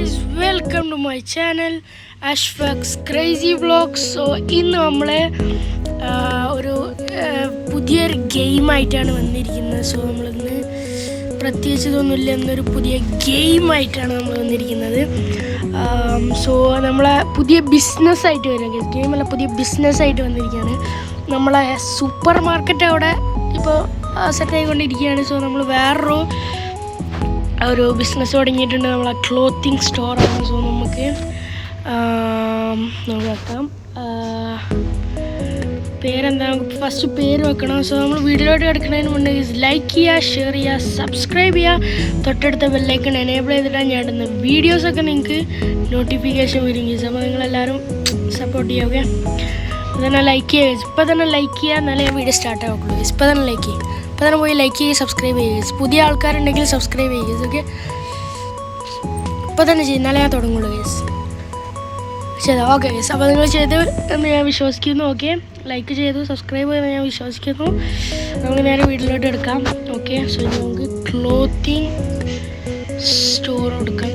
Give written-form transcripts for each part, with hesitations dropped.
guys, welcome to my channel Ashfaq's Crazy Vlogs. So ഇന്ന് നമ്മൾ ഒരു പുതിയൊരു ഗെയിമായിട്ടാണ് വന്നിരിക്കുന്നത്. സോ നമ്മളിന്ന് പ്രത്യേകിച്ച് ഇതൊന്നുമില്ല, എന്നൊരു പുതിയ ഗെയിമായിട്ടാണ് നമ്മൾ വന്നിരിക്കുന്നത്. സോ നമ്മളെ പുതിയ ബിസിനസ്സായിട്ട് വരിക, ഗെയിമല്ല പുതിയ ബിസിനസ്സായിട്ട് വന്നിരിക്കുകയാണ്. നമ്മളെ സൂപ്പർ മാർക്കറ്റ് അവിടെ ഇപ്പോൾ സെറ്റായിക്കൊണ്ടിരിക്കുകയാണ്. സോ നമ്മൾ വേറൊരു ബിസിനസ് തുടങ്ങിയിട്ടുണ്ട്, നമ്മളെ ക്ലോത്തിങ് സ്റ്റോറാണ്. സോ നമുക്ക് വെക്കാം, പേരെന്താ, നമുക്ക് ഫസ്റ്റ് പേര് വെക്കണം. സോ നമ്മൾ വീഡിയോയിലോട്ട് കിടക്കുന്നതിന് മുന്നേ ലൈക്ക് ചെയ്യുക, ഷെയർ ചെയ്യുക, സബ്സ്ക്രൈബ് ചെയ്യുക, തൊട്ടടുത്ത ബെല്ലൈക്കൺ എനേബിൾ ചെയ്തിട്ടാണ് ഞാൻ ഇടുന്ന വീഡിയോസൊക്കെ നിങ്ങൾക്ക് നോട്ടിഫിക്കേഷൻ വരും. അപ്പോൾ നിങ്ങളെല്ലാവരും സപ്പോർട്ട് ചെയ്യുക. ഓക്കെ, ഇപ്പോൾ തന്നെ ലൈക്ക് ചെയ്യുക, ഇപ്പോൾ തന്നെ ലൈക്ക് ചെയ്യുക, എന്നാലേ ഞാൻ വീഡിയോ സ്റ്റാർട്ട് ആവുള്ളൂ. ഇപ്പോൾ തന്നെ ലൈക്ക് ചെയ്യുക, ഇപ്പോൾ തന്നെ പോയി ലൈക്ക് ചെയ്യുക, സബ്സ്ക്രൈബ് ചെയ്യുക. പുതിയ ആൾക്കാരുണ്ടെങ്കിൽ സബ്സ്ക്രൈബ് ചെയ്യുക. ഓക്കെ, ഇപ്പോൾ തന്നെ ചെയ്യും, എന്നാലേ ഞാൻ തുടങ്ങുള്ളൂ ഗേസ്. ശരി, ഓക്കെ ഗേസ്. അപ്പോൾ നിങ്ങൾ ചെയ്ത് എന്ന് ഞാൻ വിശ്വസിക്കുന്നു. ഓക്കെ, ലൈക്ക് ചെയ്തു, സബ്സ്ക്രൈബ് ചെയ്തെന്ന് ഞാൻ വിശ്വസിക്കുന്നു. നമുക്ക് നേരെ വീട്ടിലോട്ട് എടുക്കാം. ഓക്കെ, സോ നമുക്ക് ക്ലോത്തിങ് സ്റ്റോർ എടുക്കാം.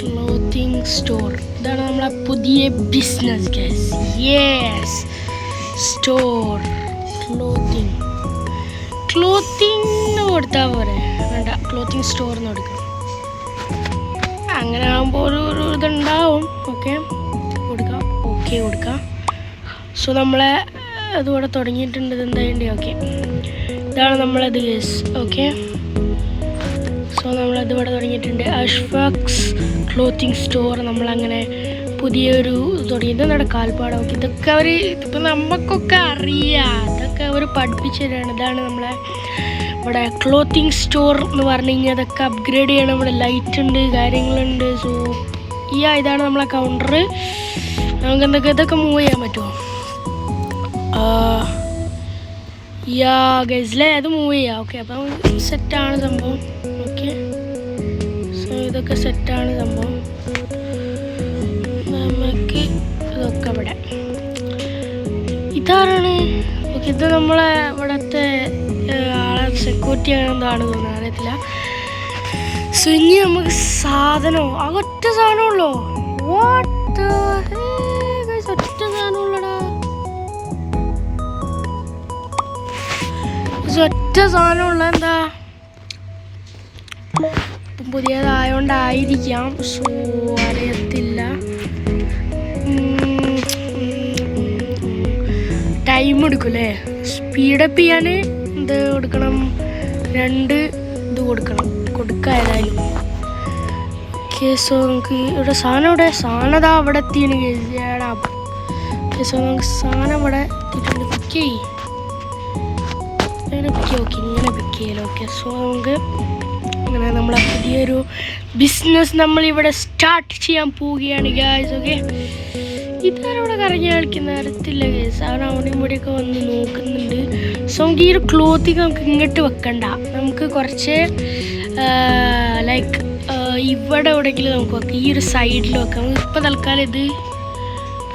ക്ലോത്തിങ് സ്റ്റോർ, ഇതാണ് നമ്മളെ പുതിയ business guys. Yes, store clothing കൊടുത്താൽ പോരെ, വേണ്ട, ക്ലോത്തിങ് സ്റ്റോറിന് കൊടുക്കാം. അങ്ങനെ ആകുമ്പോൾ ഒരു ഇതുണ്ടാവും. ഓക്കെ കൊടുക്കാം. സോ നമ്മളെ അതുകൂടെ തുടങ്ങിയിട്ടുണ്ട്. ഇതെന്തായാലും ഓക്കെ, ഇതാണ് നമ്മളത് ഗേസ്. ഓക്കെ, സോ നമ്മളതിവിടെ തുടങ്ങിയിട്ടുണ്ട്, അഷ്ഫാഖ്സ് ക്ലോത്തിങ് സ്റ്റോർ. നമ്മളങ്ങനെ പുതിയൊരു തുടങ്ങിയിട്ട് നമ്മുടെ കാൽപ്പാടം. ഓക്കെ, ഇതൊക്കെ ഇതിപ്പോൾ നമുക്കൊക്കെ അറിയാം, ഇതൊക്കെ അവർ പഠിപ്പിച്ചു തരാണ്. ഇതാണ് നമ്മളെ ഇവിടെ ക്ലോത്തിങ് സ്റ്റോർ എന്ന് പറഞ്ഞു കഴിഞ്ഞാൽ അതൊക്കെ അപ്ഗ്രേഡ് ചെയ്യണം. ഇവിടെ ലൈറ്റ് ഉണ്ട്, കാര്യങ്ങളുണ്ട്. സോ ഇതാണ് നമ്മളെ കൗണ്ടർ. നമുക്ക് എന്തൊക്കെ ഇതൊക്കെ മൂവ് ചെയ്യാൻ പറ്റുമോ? ഗൈസിലെ അത് മൂവ് ചെയ്യാം. ഓക്കെ, അപ്പം സെറ്റാണ് സംഭവം. ഓക്കെ, സോ ഇതൊക്കെ സെറ്റാണ് സംഭവം. നമുക്ക് ഇതൊക്കെ ഇവിടെ ഇതാണ്. ഓക്കെ, ഇത് നമ്മളെ ഇവിടുത്തെ ആളെ സെക്യൂരിറ്റി എന്താണെന്ന് തോന്നുന്നത്, അറിയത്തില്ല. സോ ഇനി നമുക്ക് സാധനം, ഒറ്റ സാധനമുള്ളൂ. ഒറ്റ സാധനമുള്ളടാ, ഒറ്റ സാധനമുള്ള എന്താ, ഇപ്പം പുതിയതായോണ്ടായിരിക്കാം. സോ അറിയത്തില്ല, ടൈം എടുക്കുമല്ലേ. സ്പീഡപ്പ് ചെയ്യാൻ ഇത് കൊടുക്കണം, 2 ഇത് കൊടുക്കാം ഏതായാലും. ഓക്കെ, സോ നമുക്ക് ഇവിടെ സാധനം അവിടെ എത്തിയാണ് കേടാ. സോ നമുക്ക് സാധനം ഇവിടെ എത്തിയിട്ടുണ്ട്. പിക്ക് ചെയ്യും, ഇങ്ങനെ പിക്ക് ചെയ്യലോ. ഓക്കെ, സോ നമുക്ക് അങ്ങനെ നമ്മളെ പുതിയൊരു ബിസിനസ് നമ്മളിവിടെ സ്റ്റാർട്ട് ചെയ്യാൻ പോവുകയാണ് ഗായ്സ്. ഓക്കെ, ഇതാരവിടെ കറങ്ങി കളിക്കുന്ന അറിയത്തില്ല ഗേസ്. അവൻ അവിടെയും ഇവിടെയൊക്കെ വന്ന് നോക്കുന്നുണ്ട്. സോ നമുക്ക് ഈ ഒരു ക്ലോത്തിങ് നമുക്ക് ഇങ്ങോട്ട് വെക്കണ്ട, നമുക്ക് കുറച്ച് ലൈക്ക് ഇവിടെ എവിടെയെങ്കിലും നമുക്ക് വെക്കാം, ഈ ഒരു സൈഡിൽ വെക്കാം. നമുക്ക് ഇപ്പോൾ തൽക്കാലം ഇത്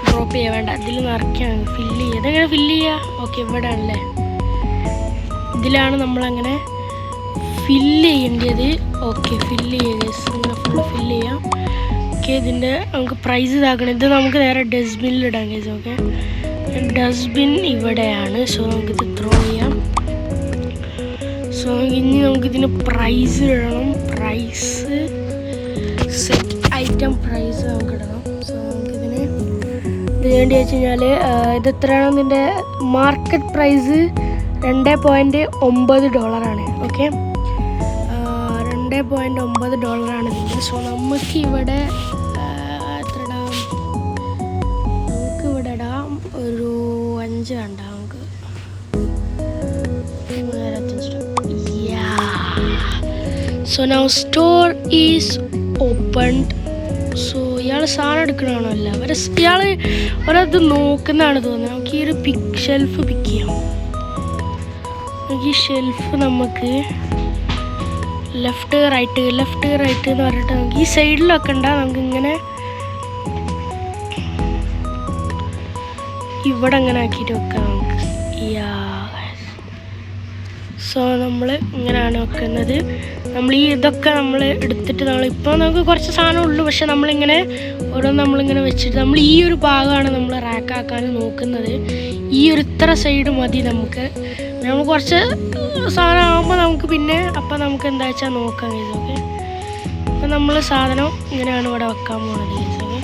ഡ്രോപ്പ് ചെയ്യാൻ വേണ്ട, ഇതിൽ നിറയ്ക്കാം, ഫില്ല് ചെയ്യുക. ഇതെങ്ങനെ ഫില്ല് ചെയ്യുക? ഓക്കെ, ഇവിടെ ആണല്ലേ, ഇതിലാണ് നമ്മളങ്ങനെ ഫില്ല് ചെയ്യേണ്ടത്. ഓക്കെ, ഫില്ല് ചെയ്യുക ഗേസ്, ഇങ്ങനെ ഫുള്ള് ഫില്ല് ചെയ്യാം. ഓക്കെ, ഇതിൻ്റെ നമുക്ക് പ്രൈസ് ഇതാക്കണം. ഇത് നമുക്ക് നേരെ ഡസ്റ്റ്ബിന്നിൽ ഇടാം ഗൈസ്. ഓക്കെ, ഡസ്റ്റ്ബിൻ ഇവിടെയാണ്. സോ നമുക്കിത് ത്രോ ചെയ്യാം. സോ ഇനി നമുക്കിതിന് പ്രൈസ് ഇടണം. പ്രൈസ് സെറ്റ് ഐറ്റം പ്രൈസ് നമുക്ക് ഇടണം. സോ നമുക്കിതിന് ഇത് വേണ്ടി വെച്ച് കഴിഞ്ഞാൽ ഇത് എത്രയാണ്, ഇതിൻ്റെ മാർക്കറ്റ് പ്രൈസ് $2.9. ഓക്കെ, $2.9 ഇതിൻ്റെ. സോ നമുക്കിവിടെ ഒരു 5 കണ്ട, നമുക്ക് 5. So now store is opened. So ഇയാൾ സാധനം എടുക്കണമാണോ? അല്ല, ഇയാൾ ഒരത് നോക്കുന്നതാണ് തോന്നുന്നത്. നമുക്ക് ഈ ഒരു ഷെൽഫ് പിക്ക് ചെയ്യാം. ഈ ഷെൽഫ് നമുക്ക് ലെഫ്റ്റ് റൈറ്റ് എന്ന് പറഞ്ഞിട്ട് നമുക്ക് ഈ സൈഡിൽ വെക്കണ്ട, നമുക്കിങ്ങനെ ഇവിടെ അങ്ങനെ ആക്കിയിട്ട് വെക്കാം നമുക്ക്. സോ നമ്മൾ ഇങ്ങനെയാണ് വെക്കുന്നത്. നമ്മൾ ഇതൊക്കെ നമ്മൾ എടുത്തിട്ട് ഇപ്പോൾ നമുക്ക് കുറച്ച് സാധനം ഉള്ളൂ, പക്ഷെ നമ്മളിങ്ങനെ നമ്മളിങ്ങനെ വെച്ചിട്ട് നമ്മൾ ഈ ഒരു ഭാഗമാണ് നമ്മൾ റാക്കാക്കാൻ നോക്കുന്നത്. ഈ ഒരു ഇത്ര സൈഡ് മതി നമുക്ക്. നമ്മൾ കുറച്ച് സാധനം ആകുമ്പോൾ നമുക്ക് പിന്നെ അപ്പം നമുക്ക് എന്താ വെച്ചാൽ നോക്കാം ഇതൊക്കെ. അപ്പം നമ്മൾ സാധനം ഇങ്ങനെയാണ് ഇവിടെ വെക്കാൻ പോകുന്നത് ഇതൊക്കെ.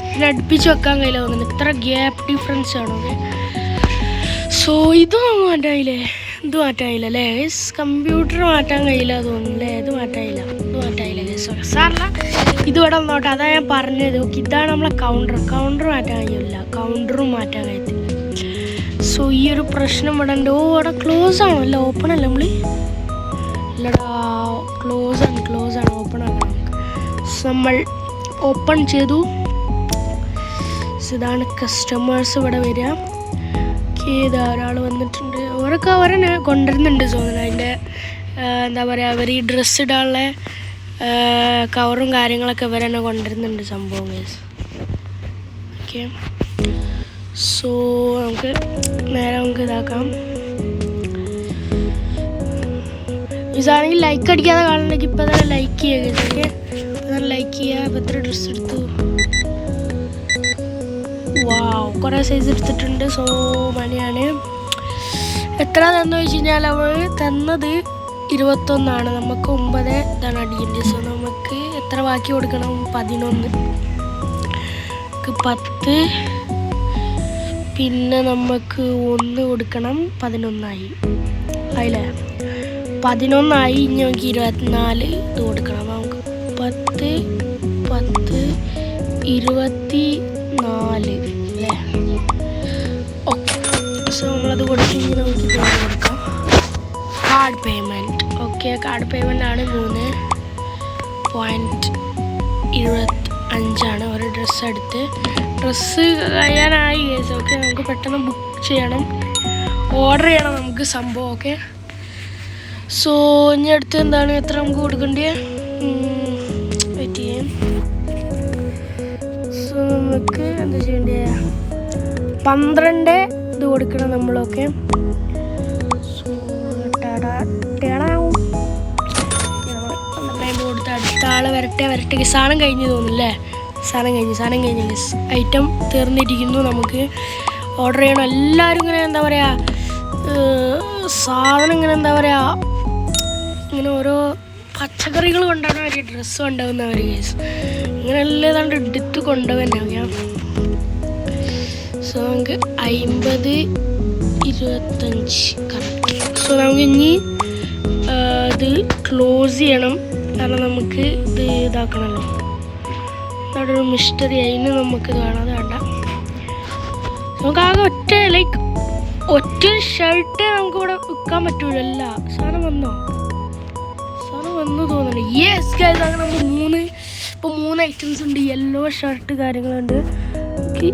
പിന്നെ അടുപ്പിച്ച് വെക്കാൻ കഴിയില്ല തോന്നുന്നു, ഇത്ര ഗ്യാപ്പ് ഡിഫറൻസ് ആണ്. ഓക്കെ, സോ ഇത് മാറ്റായില്ലേ, ഇത് മാറ്റായില്ല അല്ലേ, കമ്പ്യൂട്ടർ മാറ്റാൻ കഴിയില്ല തോന്നുന്നില്ലേ, ഇത് മാറ്റായില്ല സോറി സാറില്ല, ഇത് ഇവിടെ നോട്ടെ. അതാ ഞാൻ പറഞ്ഞത്. ഓക്കെ, ഇതാണ് നമ്മളെ കൗണ്ടർ മാറ്റാൻ കഴിയില്ല, കൗണ്ടറും മാറ്റാൻ കഴിയത്തില്ല. സോ ഈ ഒരു പ്രശ്നം ഇവിടെ ഉണ്ട്. ഇവിടെ ക്ലോസ് ആണോ, അല്ല ഓപ്പൺ അല്ല നമ്മൾ, ഇല്ലടാ ക്ലോസ് ആണ്, ഓപ്പൺ ആക്കണം. നമ്മൾ ഓപ്പൺ ചെയ്തു. ഇതാണ് കസ്റ്റമേഴ്സ് ഇവിടെ വരിക. ഇതാ ഒരാൾ വന്നിട്ടുണ്ട്, അവരൊക്കെ അവരെന്നെ കൊണ്ടുവരുന്നുണ്ട് തോന്നുന്നു. അതിൻ്റെ എന്താ പറയുക, അവർ ഈ ഡ്രസ്സ് ഇടാനുള്ള കവറും കാര്യങ്ങളൊക്കെ ഇവരെന്നെ കൊണ്ടുവരുന്നുണ്ട് സംഭവം. ഓക്കെ, സോ നമുക്ക് നേരെ ഇതാക്കാം. ഇതാണെങ്കിൽ ലൈക്ക് അടിക്കാതെ കാണണമെങ്കിൽ ഇപ്പം തന്നെ ലൈക്ക് ചെയ്യുക. ഓക്കെ, ലൈക്ക് ചെയ്യുക. ഇപ്പം എത്ര ഡ്രസ്സ് എടുത്തു? വാവ്, കുറേ സൈസ് എടുത്തിട്ടുണ്ട്. സോ മണിയാണ്. എത്ര തന്നു വെച്ച് കഴിഞ്ഞാൽ അവൾ തന്നത് 21, നമുക്ക് 9 ഇതാണ് അടിക്കേണ്ടത്. സോ നമുക്ക് എത്ര ബാക്കി കൊടുക്കണം? 11, 10, പിന്നെ നമുക്ക് 1 കൊടുക്കണം. 11 ആയില്ലേ? 11 ഇനി നമുക്ക് 24 ഇത് കൊടുക്കണം. നമുക്ക് 10, 24 അല്ലേ? ഓക്കെ, സോ നമ്മളത് കൊടുത്ത് ഇനി നമുക്ക് ഇത് കൊടുക്കാം. Card payment. Okay, card payment ആണ് 3.25 ഒരു ഡ്രസ്സ് എടുത്ത്. Dress കഴിയാനായി case. ഓക്കെ, നമുക്ക് പെട്ടെന്ന് ബുക്ക് ചെയ്യണം, ഓർഡർ ചെയ്യണം നമുക്ക് സംഭവം. ഓക്കെ, സോ ഇനി അടുത്ത് എന്താണ്, എത്ര നമുക്ക് കൊടുക്കേണ്ടത്? വെയിറ്റ് ചെയ്യാം. സോ നമുക്ക് എന്താ ചെയ്യേണ്ടത്? 12 ഇത് കൊടുക്കണം നമ്മളൊക്കെ. സോ കൊടുത്ത് അടുത്ത ആൾ വരട്ടെ. സാധനം കഴിഞ്ഞ് തോന്നുന്നില്ലേ? സാധനം കഴിഞ്ഞ് ഐറ്റം തീർന്നിരിക്കുന്നു. നമുക്ക് ഓർഡർ ചെയ്യണം. എല്ലാവരും ഇങ്ങനെ എന്താ പറയുക, സാധനം ഇങ്ങനെ എന്താ പറയുക, ഇങ്ങനെ ഓരോ പച്ചക്കറികൾ കൊണ്ടാണ് ഡ്രസ്സ് കൊണ്ടുപോകുന്നവർ കേസ്. ഇങ്ങനെ എല്ലാം ഏതാണ്ട് എടുത്ത് കൊണ്ടുപോകുന്ന. സോ നമുക്ക് 50, 25 കറക്റ്റ്. സോ നമുക്ക് ഇനി ഇത് ക്ലോസ് ചെയ്യണം, കാരണം നമുക്ക് ഇത് ഇതാക്കണമല്ലോ. അവിടെ ഒരു മിസ്റ്ററി, അതിന് നമുക്കിത് വേണം. അത് വേണ്ട, നമുക്ക് ആകെ ഒറ്റ ഷർട്ട് നമുക്കിവിടെ വിൽക്കാൻ പറ്റൂലല്ല. സാധനം വന്നു തോന്നുന്നു. യെസ് ഗൈസ്, അങ്ങനെ നമുക്ക് 3 ഐറ്റംസ് ഉണ്ട്. യെല്ലോ ഷർട്ട് കാര്യങ്ങളുണ്ട്. നമുക്ക്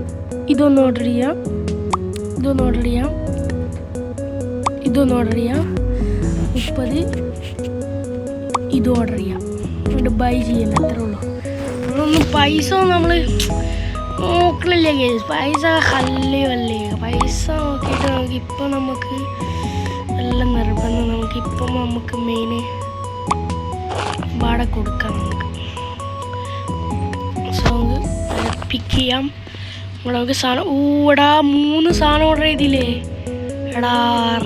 ഇതൊന്ന് ഓർഡർ ചെയ്യാം. 30 ഇത് ഓർഡർ ചെയ്യാം. എന്നിട്ട് ബൈ ചെയ്യണം, അത്രേ ഉള്ളൂ. നമ്മളൊന്നും പൈസ നമ്മൾ നോക്കണില്ല ഗൈസ്. പൈസ പൈസ നോക്കിയിട്ട് നമുക്കിപ്പോൾ നമുക്ക് എല്ലാം നിർബന്ധം. നമുക്ക് മെയിൻ വാടക കൊടുക്കാം നമുക്ക്. സോ നമുക്ക് പിക്ക് ചെയ്യാം. നമുക്ക് സാധനം എടാ 3 സാധനം ഓർഡർ ചെയ്തില്ലേ? എടാ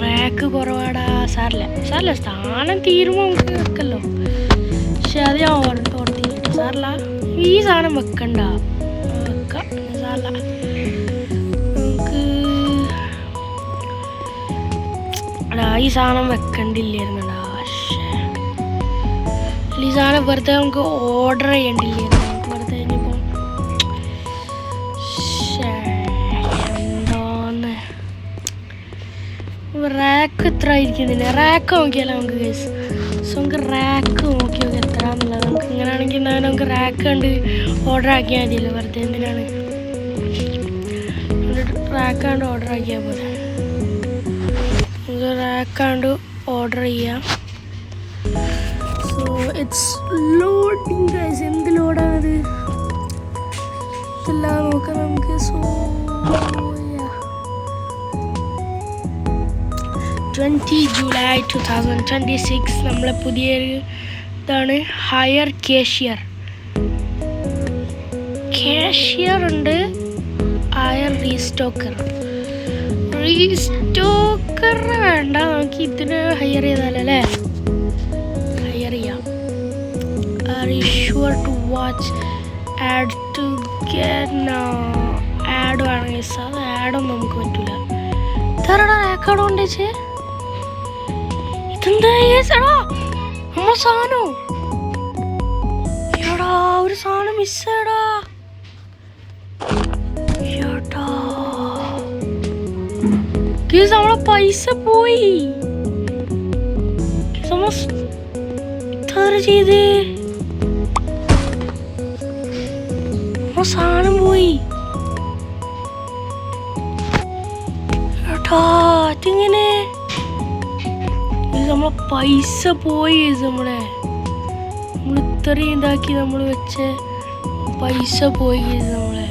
റാക്ക് കുറവാടാ. സാറില്ല സാധനം തീരുമ്പോൾ നമുക്ക് വെക്കല്ലോ. പക്ഷെ അത് ഞാൻ ഓർഡർ ചെയ്തിട്ട് സാറില്ല, ഈ സാധനം വെക്കണ്ട, വെക്കാം സാറില്ല. നമുക്ക് എടാ ഈ സാധനം വെക്കണ്ടില്ലായിരുന്നടാ. ഈ സാധനം വെറുതെ നമുക്ക് ഓർഡർ ചെയ്യണ്ടില്ലായിരുന്നു. നമുക്ക് വെറുതെ കഴിഞ്ഞപ്പോൾ എന്തോന്ന് റാക്ക് എത്ര ആയിരിക്കുന്നില്ല. റാക്ക് നോക്കിയാലോ നമുക്ക് കേസ്. സോ നമുക്ക് റാക്ക് നോക്കി എത്രയാണെന്നുള്ളത്. നമുക്ക് ഇങ്ങനെയാണെങ്കിൽ നമുക്ക് റാക്ക് കണ്ട് ഓർഡർ ആക്കിയാൽ മതിയല്ലോ. വെറുതെ എന്തിനാണ് റാക്ക് കണ്ട് ഓർഡർ ആക്കിയാൽ പോലെ. നമുക്ക് റാക്ക് കണ്ട് ഓർഡർ ചെയ്യാം. So it's loading guys. എന്ത് ലോഡാണത്? ഇതെല്ലാം നോക്കാം നമുക്ക്. സോ 20 ജൂലൈ 2026 നമ്മളെ പുതിയൊരു ഇതാണ് ഹയർ കാഷ്യർ ഉണ്ട്, ഹയർ റീസ്റ്റോക്കർ വേണ്ട, നമുക്ക് ഇതിന് ഹയർ ചെയ്താലല്ലേ, ഹയർ ചെയ്യാം. Are you sure to watch ad to get now? Ad ആണെങ്കിൽ അത് ആഡൊന്നും നമുക്ക് പറ്റൂല. ഇതാരടാ റേക്കോർഡ് കൊണ്ടേച്ച്, ഇതെന്താ നമ്മളെ സാധനം? എടാ ഒരു സാധനം മിസ്സേടാ. നമ്മളെ പൈസ പോയി. ചെയ്ത് സാധനം പോയി. ഇതിങ്ങനെ നമ്മളെ പൈസ പോയി. നമ്മൾ ഇത്രയും ഇതാക്കി നമ്മൾ വെച്ച പൈസ പോയി നമ്മളെ.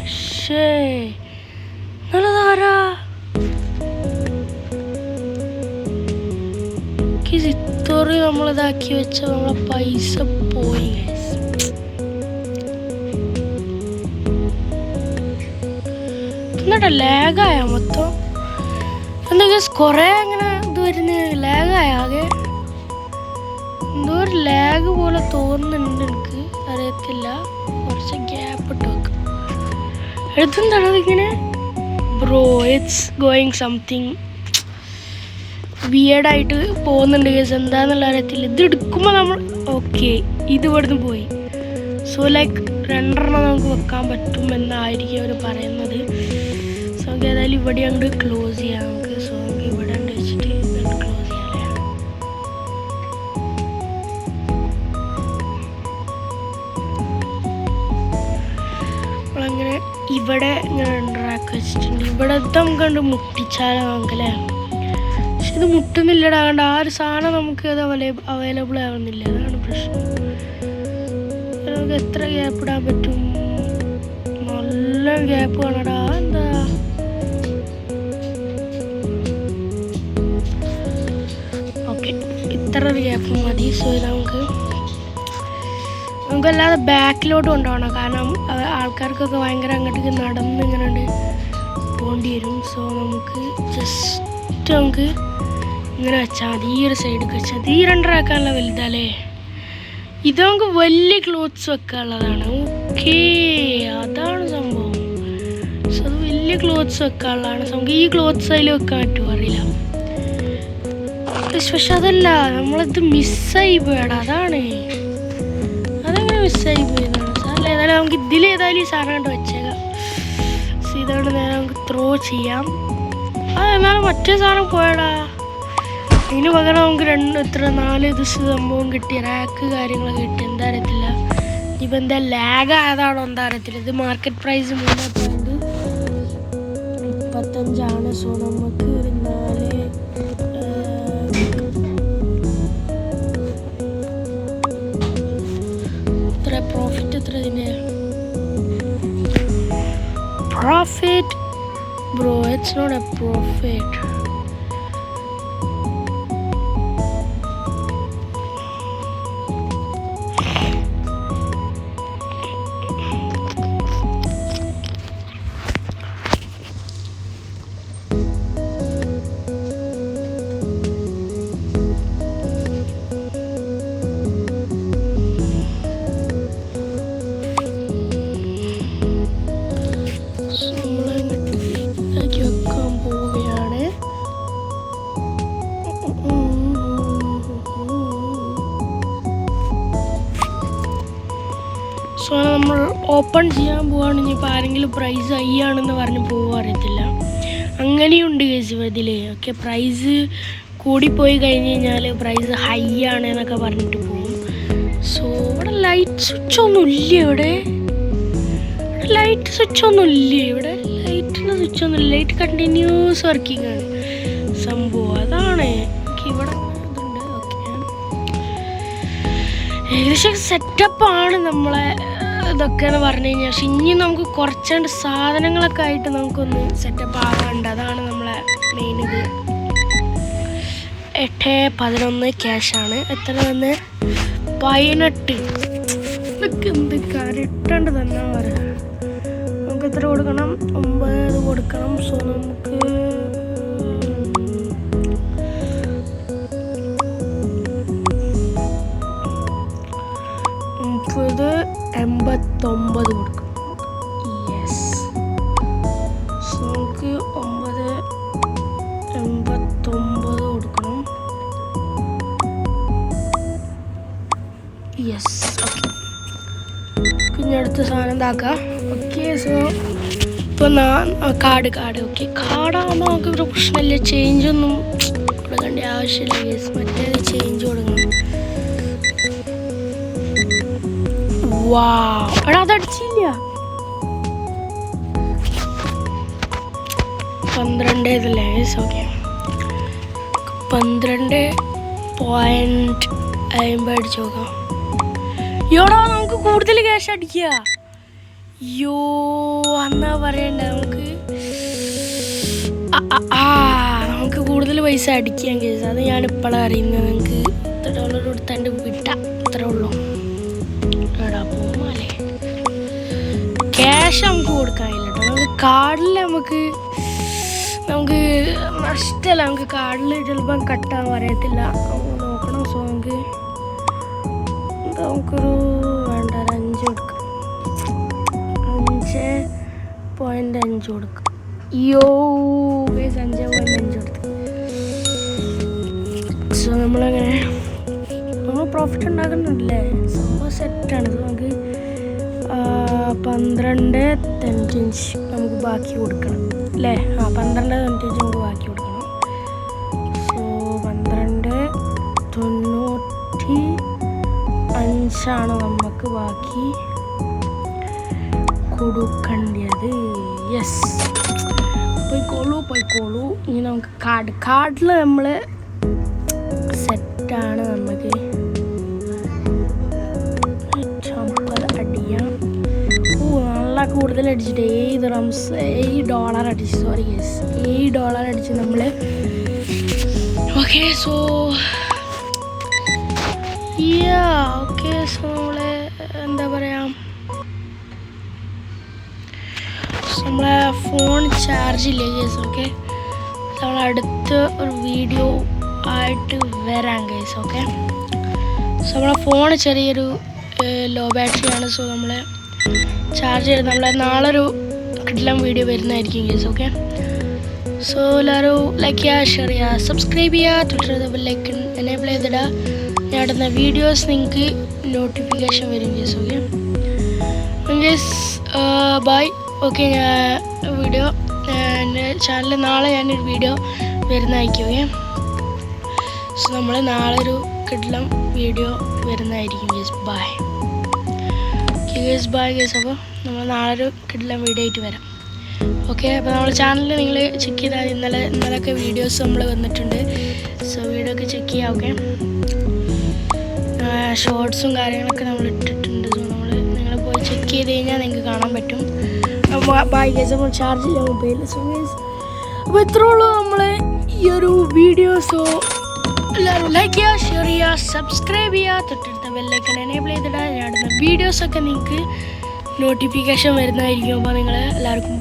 നല്ലതാരാ ഇത്രയും നമ്മളിതാക്കി വെച്ച നമ്മളെ പൈസ പോയി. എന്നിട്ട് ലാഗായ മൊത്തം എന്തൊക്കെ കുറെ അങ്ങനെ ഇത് വരുന്ന ലാഗായ ആകെ എന്തോ ഒരു ലാഗ് പോലെ തോന്നുന്നുണ്ട്, എനിക്ക് അറിയത്തില്ല. കുറച്ച് ഗ്യാപ്പ് ഇട്ട് വെക്കും. എടുത്തെന്താണ് അതിങ്ങനെ ബ്രോ, ഇറ്റ്സ് ഗോയിങ് സംതിങ് വിയേർഡായിട്ട് പോകുന്നുണ്ട് കേസ്, എന്താന്നുള്ള അറിയത്തില്ല. ഇത് എടുക്കുമ്പോൾ നമ്മൾ ഓക്കെ ഇത് ഇവിടുന്ന് പോയി. സോ ലൈക്ക് 2 നമുക്ക് വെക്കാൻ പറ്റും എന്നായിരിക്കും അവർ പറയുന്നത്. സോ നമുക്ക് ഏതായാലും ഇവിടെ അങ്ങോട്ട് ക്ലോസ് ചെയ്യാം നമുക്ക്. സോ നമുക്ക് ഇവിടെ വെച്ചിട്ട് ക്ലോസ് ചെയ്യാം. നമ്മളങ്ങനെ ഇവിടെ ഇങ്ങനെ ഉണ്ടാക്കി വെച്ചിട്ടുണ്ട്. ഇവിടെ നമുക്ക് കണ്ട് മുട്ടിച്ചാലോ നമുക്കല്ലേ, പക്ഷെ ഇത് മുട്ടുന്നില്ലടാ. കണ്ട ആ ഒരു സാധനം നമുക്ക് അത് അവൈലബിൾ ആവുന്നില്ല, അതാണ് പ്രശ്നം. നമുക്ക് എത്ര ഗ്യാപ്പ് ഇടാൻ പറ്റും? നല്ല ഗ്യാപ്പ് വേണടാ. എന്താ ഓക്കെ, ഇത്ര ഒരു ഗ്യാപ്പ് മതി. സോ നമുക്കല്ലാതെ ബാക്കിലോട്ട് കൊണ്ടുപോകണം, കാരണം ആൾക്കാർക്കൊക്കെ ഭയങ്കര അങ്ങോട്ടേക്ക് നടന്ന് ഇങ്ങനെ പോകേണ്ടി വരും. സോ നമുക്ക് ജസ്റ്റ് നമുക്ക് ഇങ്ങനെ വെച്ചാൽ മതി. ഈ ഒരു സൈഡിൽ വെച്ചാൽ ഈ 2 ആക്കാനുള്ള വലുതല്ലേ. ഇത് നമുക്ക് വലിയ ക്ലോത്ത്സ് വെക്കാനുള്ളതാണ്. ഓക്കേ, അതാണ് സംഭവം. സോ അത് വലിയ ക്ലോത്ത്സ് വെക്കാനുള്ളതാണ്. നമുക്ക് ഈ ക്ലോത്ത്സ് അതിൽ വെക്കാൻ പറ്റുമോ അറിയില്ല. പക്ഷെ അതല്ല, നമ്മളിത് മിസ്സായി പോയടാ. അതങ്ങനെ മിസ്സായി പോയതാണ്. സാറല്ല, ഏതായാലും നമുക്ക് ഇതിലേതായാലും ഈ സാധനം കണ്ട് വെച്ചേക്കാം. സോ ഇതുകൊണ്ട് നേരെ നമുക്ക് ത്രോ ചെയ്യാം. എന്നാലും മറ്റേ സാധനം പോയടാ. ഇതിന് പകരം നമുക്ക് 4 ദിവസം സംഭവം കിട്ടി, റാക്ക് കാര്യങ്ങളൊക്കെ കിട്ടി. എന്താ അറിയത്തില്ല, ഇപ്പം എന്താ ലാഗ് ആയതാണോ എന്താ അറിയത്തില്ല. ഇത് മാർക്കറ്റ് പ്രൈസ് 3.25. സോ നമുക്ക് ഒരു 4 എത്ര പ്രോഫിറ്റ്, എത്ര ഇതിൻ്റെ profit bro? It's not a profit. So നമ്മൾ ഓപ്പൺ ചെയ്യാൻ പോവാണ്. ഇനിയിപ്പോൾ ആരെങ്കിലും പ്രൈസ് ഹൈ ആണെന്ന് പറഞ്ഞ് പോകുക അറിയത്തില്ല. അങ്ങനെയുണ്ട് കേസ് ഇതിൽ. ഓക്കെ, പ്രൈസ് കൂടിപ്പോയി കഴിഞ്ഞ് കഴിഞ്ഞാൽ പ്രൈസ് ഹൈ ആണ് എന്നൊക്കെ പറഞ്ഞിട്ട് പോകും. സോ ഇവിടെ ലൈറ്റ് സ്വിച്ച് ഒന്നും ഇല്ല. ഇവിടെ ലൈറ്റ് സ്വിച്ച് ഒന്നും ഇല്ല. ഇവിടെ ലൈറ്റിൻ്റെ സ്വിച്ച് ഒന്നും ഇല്ല. ലൈറ്റ് കണ്ടിന്യൂസ് വർക്കിംഗ് ആണ് സംഭവം. അതാണ് ഇവിടെ ഇതുണ്ട്. ഓക്കെ, ഏകദേശം സെറ്റപ്പാണ് നമ്മളെ ഇതൊക്കെ എന്ന് പറഞ്ഞു കഴിഞ്ഞാൽ. പക്ഷെ ഇനി നമുക്ക് കുറച്ചുകൊണ്ട് സാധനങ്ങളൊക്കെ ആയിട്ട് നമുക്കൊന്ന് സെറ്റപ്പ് ആകാനുണ്ട്. അതാണ് നമ്മളെ മെയിൻ ഇത്. 811 ക്യാഷാണ്. എത്ര തന്നെ 18. ഇതൊക്കെ എന്ത് കാര്യം ഇട്ടേണ്ട തന്നെ പറയാം. നമുക്ക് എത്ര കൊടുക്കണം? 9 കൊടുക്കണം. സോ നമുക്ക് 89 കൊടുക്കണം. യെസ്. സോ നമുക്ക് 989 കൊടുക്കണം. യെസ്. ഓക്കെ, പിന്നെ അടുത്ത സാധനം എന്താക്കാം? ഓക്കെ, സോ ഇപ്പോൾ കാർഡ് ഓക്കെ, കാർഡാകുമ്പോൾ നമുക്കൊരു പ്രശ്നമില്ല. ചേഞ്ചൊന്നും കൊടുക്കേണ്ട ആവശ്യമില്ല. യെസ്, മറ്റേത് ചേഞ്ച് കൊടുക്കണം. വാവ്, എടാ അതടിച്ചില്ല. 12 ഇതല്ലേ? യെസ്. ഓക്കെ, 12.50 അടിച്ചു നോക്കാം. യോടാ, നമുക്ക് കൂടുതൽ ക്യാഷ് അടിക്കുക. യോ, എന്നാ പറയണ്ട, നമുക്ക് കൂടുതൽ പൈസ അടിക്കാൻ കേസ്. അത് ഞാനിപ്പോഴാണ് അറിയുന്നത്. നിങ്ങൾക്ക് $1 കൊടുത്താണ്ട് വിട്ടാ അത്രേ ഉള്ളൂ. എടാ പോമാലേ, ക്യാഷ് നമുക്ക് കൊടുക്കാനില്ല കേട്ടോ. നമുക്ക് കാർഡിൽ നമുക്ക് നഷ്ടമല്ല. നമുക്ക് കാർഡിൽ ചിലപ്പം കട്ടാൻ പറയത്തില്ല. നോക്കണം. സോ നമുക്കൊരു വേണ്ട 5 കൊടുക്കാം. 5.5 കൊടുക്കാം. യോ ഗൈസ്, 5.5 കൊടുത്തു. സോ നമ്മൾ പ്രോഫിറ്റ് ഉണ്ടാക്കുന്നുണ്ടല്ലേ? സംഭവം സെറ്റാണ്. നമുക്ക് 12.95 നമുക്ക് ബാക്കി കൊടുക്കണം അല്ലേ? 12.95 നമുക്ക് ബാക്കി കൊടുക്കണം. സോ 12.95 നമുക്ക് ബാക്കി കൊടുക്കേണ്ടത്. യെസ്, പോയിക്കോളൂ. ഇനി നമുക്ക് കാർഡിൽ നമ്മൾ സെറ്റാണ്. നമുക്ക് അടിയാം. നല്ല കൂടുതൽ അടിച്ചിട്ട് $8 അടിച്ചു. സോറി യെസ്, $8 അടിച്ച് നമ്മൾ. ഓക്കെ, സോ ഓക്കെ, സോ നമ്മൾ എന്താ പറയുക, നമ്മളെ ഫോൺ ചാർജ് ഇല്ല ഗൈസ്. ഓക്കെ, നമ്മൾ അടുത്ത് ഒരു വീഡിയോ ആയിട്ട് വരാം ഗൈസ്. ഓക്കെ, സോ നമ്മളെ ഫോൺ ചെറിയൊരു ലോ ബാറ്ററിയാണ്. സോ നമ്മൾ ചാർജ് ചെയ്ത് നമ്മളെ നാളൊരു കിടിലം വീഡിയോ വരുന്നതായിരിക്കും ഗൈസ്. ഓക്കെ, സോ എല്ലാവരും ലൈക്ക് ചെയ്യുക, ഷെയർ ചെയ്യുക, സബ്സ്ക്രൈബ് ചെയ്യുക, തൊട്ടടുത്ത ബെല്ലൈക്കൺ എനേബിൾ ചെയ്തിടുക. ഞാൻ ഇടുന്ന വീഡിയോസ് നിങ്ങൾക്ക് നോട്ടിഫിക്കേഷൻ വരും guys. Okay guys, bye. Okay, ഞാൻ വീഡിയോ എൻ്റെ ചാനലിൽ നാളെ ഞാനൊരു വീഡിയോ വരുന്നതായിരിക്കും. ഓക്കെ, സോ നമ്മൾ നാളെ ഒരു കിടിലം വീഡിയോ വരുന്നതായിരിക്കും guys. Bye. Okay guys, bye guys. അപ്പോൾ നമ്മൾ നാളെ ഒരു കിടിലം വീഡിയോ ആയിട്ട് വരാം. ഓക്കെ, അപ്പോൾ നമ്മുടെ ചാനലിൽ നിങ്ങൾ ചെക്ക് ചെയ്താൽ ഇന്നലെയൊക്കെ വീഡിയോസ് നമ്മൾ വന്നിട്ടുണ്ട്. സോ വീഡിയോ ഒക്കെ ചെക്ക് ചെയ്യാം. ഓക്കെ, ഷോർട്സും കാര്യങ്ങളൊക്കെ നമ്മൾ ഇട്ടിട്ടുണ്ട്. സോ നിങ്ങൾ പോയി ചെക്ക് ചെയ്ത് കഴിഞ്ഞാൽ നിങ്ങൾക്ക് കാണാൻ പറ്റും. Bye guys. നമ്മൾ ചാർജ് ചെയ്യാൻ മൊബൈലിൽ. സോ ഗൈസ്, അപ്പോൾ ഇത്രേ ഉള്ളൂ നമ്മൾ ഈ ഒരു വീഡിയോ. സോ എല്ലാവരും ലൈക്ക് ചെയ്യുക, ഷെയർ ചെയ്യുക, സബ്സ്ക്രൈബ് ചെയ്യുക, തൊട്ടടുത്ത ബെല്ലൈക്കൺ എനേബിൾ ചെയ്തിടുക. ഞാൻ ഇടുന്ന വീഡിയോസൊക്കെ നിങ്ങൾക്ക് നോട്ടിഫിക്കേഷൻ വരുന്നതായിരിക്കും. അപ്പോൾ നിങ്ങൾ എല്ലാവർക്കും